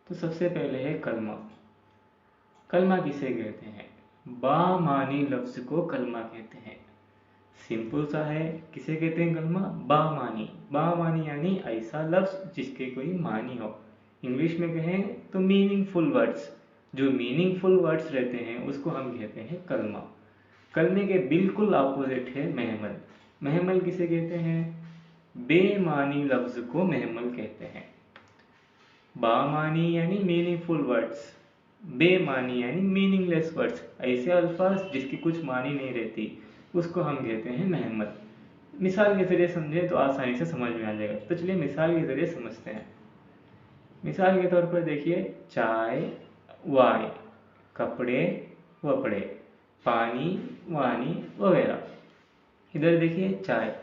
तो सबसे पहले है कलमा। कलमा किसे कहते हैं? बामानी लफ्ज़ को कलमा कहते हैं। सिंपल सा है। किसे कहते हैं कलमा? बामानी। बामानी यानी ऐसा लफ्ज़ जिसके कोई मानी हो। इंग्लिश में कहें तो मीनिंगफुल वर्ड्स। जो मीनिंगफुल वर्ड्स रहते हैं उसको हम कहते हैं कलमा। कलमे के बिल्कुल अपोजिट है महमल। महमल किसे कहते हैं? बेमानी लफ्ज़ को महमल कहते हैं। बामानी यानी मीनिंगफुल वर्ड्स, बेमानी यानी मीनिंगलेस वर्ड्स, ऐसे अल्फाज जिसकी कुछ मानी नहीं रहती उसको हम कहते हैं महमल। मिसाल के ज़रिए समझें तो आसानी से समझ में आ जाएगा। तो चलिए मिसाल के ज़रिए समझते हैं। मिसाल के तौर पर देखिए, चाय वाय, कपड़े वपड़े, पानी वानी वगैरह। इधर देखिए चाय।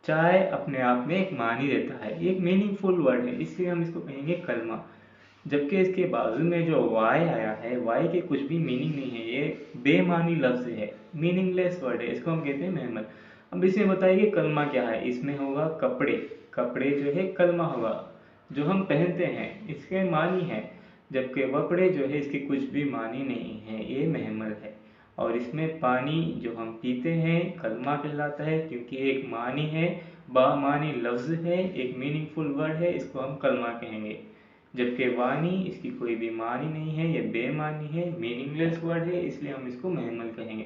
चाय अपने आप में एक मानी रहता है, एक मीनिंगफुल वर्ड है, इसलिए हम इसको कहेंगे कलमा। जबकि इसके बाजू में जो वाय आया है, वाय के कुछ भी मीनिंग नहीं है, ये बेमानी लफ्ज़ है, मीनिंगलेस वर्ड है, इसको हम कहते हैं महमल। अब इसमें बताइए कलमा क्या है। इसमें होगा कपड़े। कपड़े जो है कलमा होगा, जो हम पहनते हैं इसके मानी है। जबकि वपड़े जो है इसकी कुछ भी मानी नहीं है, ये महमल है। और इसमें पानी जो हम पीते हैं कलमा कहलाता है, क्योंकि एक मानी है, बामानी लफ्ज़ है, एक मीनिंगफुल वर्ड है, इसको हम कलमा कहेंगे। जबकि वानी, इसकी कोई भी मानी नहीं है, ये बेमानी है, मीनिंगलेस वर्ड है, इसलिए हम इसको महमल कहेंगे।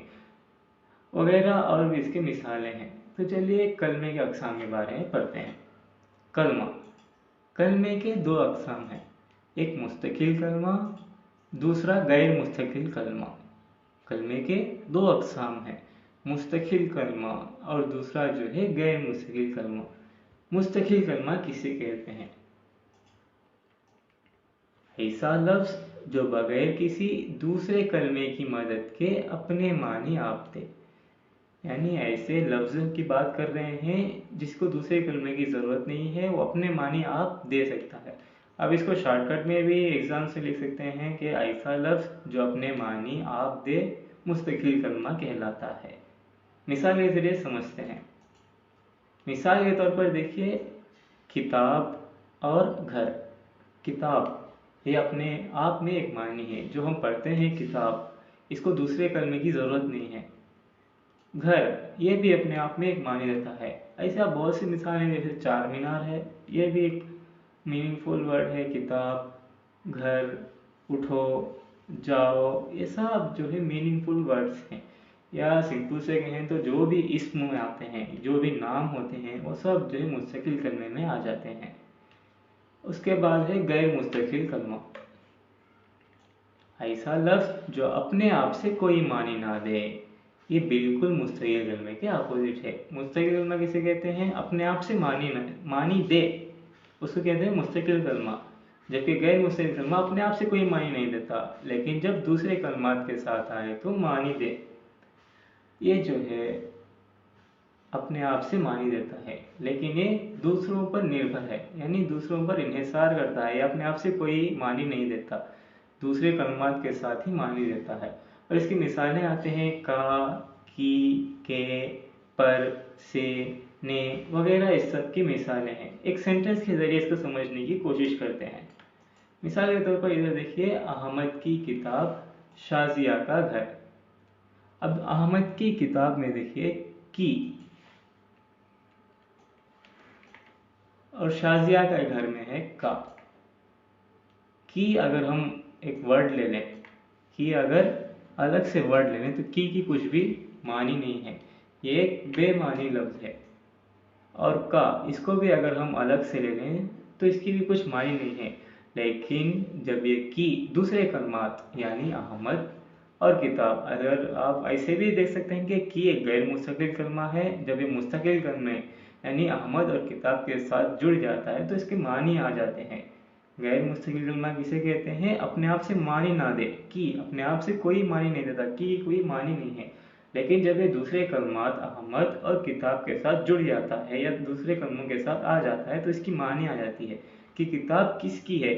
वगैरह और भी इसके मिसालें हैं। तो चलिए कलमे के अक़साम के बारे में पढ़ते हैं। कलमा। कलमे के दो अक़साम हैं, एक मुस्तकिल कलमा, दूसरा गैर मुस्तकिल कलमा। कलमे के दो अक़साम हैं, मुस्तकिल कलमा और दूसरा जो है गैर मुस्तकिल कलमा। मुस्तकिल कलमा किसे कहते हैं? ऐसा लफ्ज़ जो बगैर किसी दूसरे कलमे की मदद के अपने मानी आप दे। यानी ऐसे लफ्ज़ों की बात कर रहे हैं जिसको दूसरे कलमे की ज़रूरत नहीं है, वो अपने मानी आप दे सकता है। अब इसको शॉर्टकट में भी एग्ज़ाम से लिख सकते हैं कि ऐसा लफ्ज़ जो अपने मानी आप दे मुस्तकिल कलमा कहलाता है। मिसाल के ज़रिए समझते हैं। मिसाल के तौर पर देखिए, किताब और घर। किताब ये अपने आप में एक मानी है, जो हम पढ़ते हैं किताब, इसको दूसरे कलमे की ज़रूरत नहीं है। घर ये भी अपने आप में एक मानी रहता है। ऐसे आप बहुत सी मिसालें, जैसे चार मीनार है, ये भी एक मीनिंगफुल वर्ड है। किताब, घर, उठो, जाओ, ये सब जो है मीनिंगफुल वर्ड्स हैं। या सिंपल से कहें तो जो भी इस्म में आते हैं, जो भी नाम होते हैं, वो सब जो है मुस्तकिल कलमे में आ जाते हैं। उसके बाद है गैर मुस्तकिल कलमा। ऐसा लफ्ज़ जो अपने आप से कोई मानी ना दे, ये बिल्कुल मुस्तकिल कलमे के अपोजिट है। मुस्तकिल कलमा किसे कहते हैं? अपने आप से मानी दे, उसको कहते हैं मुस्तकिल कलमा। जबकि गैर मुस्तकिल कलमा अपने आप से कोई मानी नहीं देता, लेकिन जब दूसरे कलमात के साथ आए तो मानी दे। ये जो है अपने आप से मानी देता है, लेकिन ये दूसरों पर निर्भर है, यानी दूसरों पर इन्हिसार करता है। ये अपने आप से कोई मानी नहीं देता, दूसरे कलमात के साथ ही मानी देता है। और इसकी मिसालें आते हैं का, की, के, पर, से, ने वगैरह, इस सब की मिसालें हैं। एक सेंटेंस के ज़रिए इसको समझने की कोशिश करते हैं। मिसाल के तौर पर इधर देखिए, अहमद की किताब, शाजिया का घर। अब अहमद की किताब में देखिए की, और शाजिया का घर में है का। की अगर हम एक वर्ड ले लें, की अगर अलग से वर्ड ले लें तो की कुछ भी मानी नहीं है, ये एक बेमानी लफ्ज़ है। और का, इसको भी अगर हम अलग से ले लें तो इसकी भी कुछ मानी नहीं है। लेकिन जब ये की दूसरे कलमात यानी अहमद और किताब, अगर आप ऐसे भी देख सकते हैं कि की एक गैर मुस्तकिल कलमा है, जब ये मुस्तकिल कलमे यानी अहमद और किताब के साथ जुड़ जाता है तो इसके मानी आ जाते हैं। गैर मुस्तकिल कलमा किसे कहते हैं? अपने आप से मानी ना दे। की अपने आप से कोई मानी नहीं देता, की कोई मानी नहीं है, लेकिन जब ये दूसरे कलमात अहमद और किताब के साथ जुड़ जाता है या दूसरे कलमों के साथ आ जाता है तो इसकी मानी आ जाती है कि किताब किसकी है।